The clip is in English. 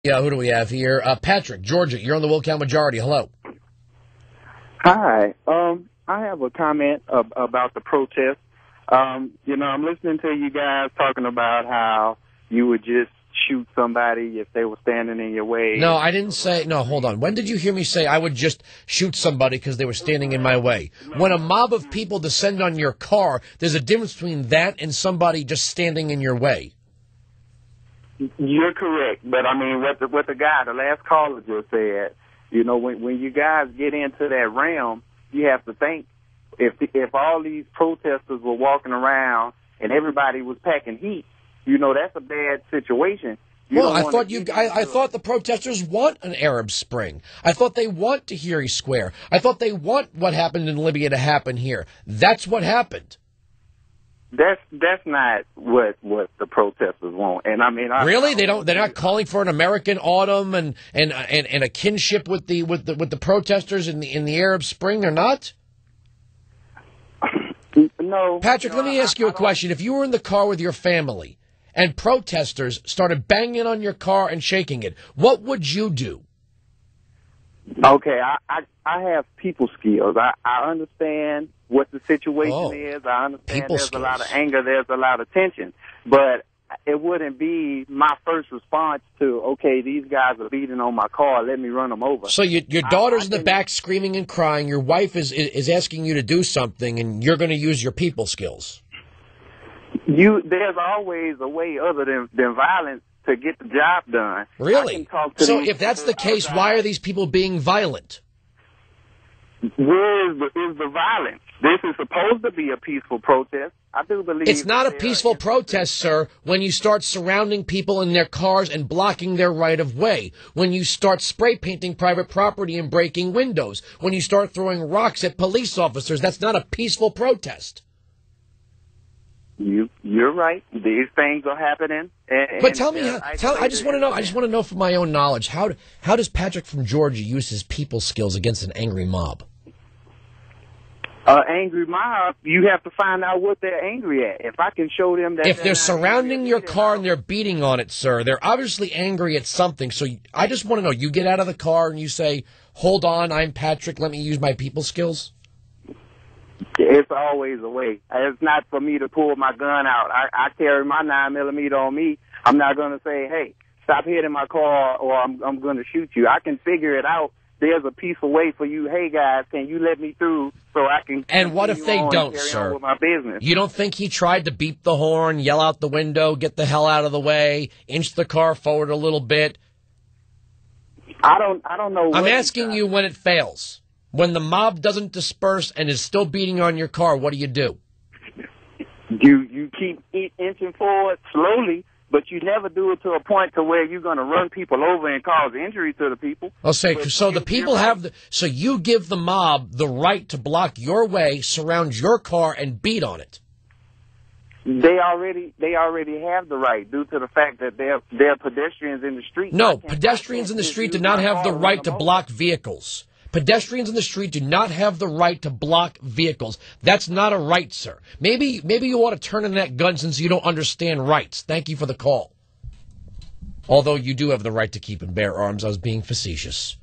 Yeah, who do we have here? Patrick, Georgia, you're on the Wilkow Majority. Hello. Hi. I have a comment about the protest. I'm listening to you guys talking about how you would just shoot somebody if they were standing in your way. No, I didn't say. No, hold on. When did you hear me say I would just shoot somebody because they were standing in my way? When a mob of people descend on your car, there's a difference between that and somebody just standing in your way. You're correct, but I mean, what the guy, the last caller just said, when you guys get into that realm, you have to think if all these protesters were walking around and everybody was packing heat, that's a bad situation. I thought the protesters want an Arab Spring. I thought they want Tahrir Square. I thought they want what happened in Libya to happen here. That's what happened. That's not what the protesters want, and I mean, really, they're not calling for an American autumn and a kinship with the protesters in the Arab Spring. They're not. No, Patrick, let me ask you a question. If you were in the car with your family and protesters started banging on your car and shaking it, what would you do? Okay, I have people skills. I understand what the situation is. I understand there's a lot of anger, there's a lot of tension. But it wouldn't be my first response to, okay, these guys are beating on my car, let me run them over. So your daughter's in the back screaming and crying, your wife is asking you to do something, and you're going to use your people skills. There's always a way other than violence to get the job done. Really? So if that's the case, why are these people being violent? Where is the violence? This is supposed to be a peaceful protest. I do believe it's not a peaceful protest, sir, when you start surrounding people in their cars and blocking their right of way, when you start spray painting private property and breaking windows, when you start throwing rocks at police officers. That's not a peaceful protest. You're right. These things are happening. But tell me, I just want to know. I just want to know from my own knowledge, how does Patrick from Georgia use his people skills against an angry mob? Angry mob, you have to find out what they're angry at. If I can show them that... If they're surrounding your car and they're beating on it, sir, they're obviously angry at something. So I just want to know, you get out of the car and you say, hold on, I'm Patrick, let me use my people skills? It's always a way. It's not for me to pull my gun out. I carry my 9mm on me. I'm not going to say, hey, stop hitting my car or I'm going to shoot you. I can figure it out. There's a peaceful way for you. Hey, guys, can you let me through so I can... And what if they don't, sir? With my business? You don't think he tried to beep the horn, yell out the window, get the hell out of the way, inch the car forward a little bit? I don't know. I'm asking you when it fails. When the mob doesn't disperse and is still beating on your car, what do you do? You keep inching forward slowly, but you never do it to a point to where you're going to run people over and cause injury to the people. I'll say, so the people so you give the mob the right to block your way, surround your car, and beat on it. They already have the right due to the fact that they're pedestrians in the street. No, pedestrians in the street do not have the right to block vehicles. Pedestrians in the street do not have the right to block vehicles. That's not a right, sir. Maybe you ought to turn in that gun since you don't understand rights. Thank you for the call. Although you do have the right to keep and bear arms. I was being facetious.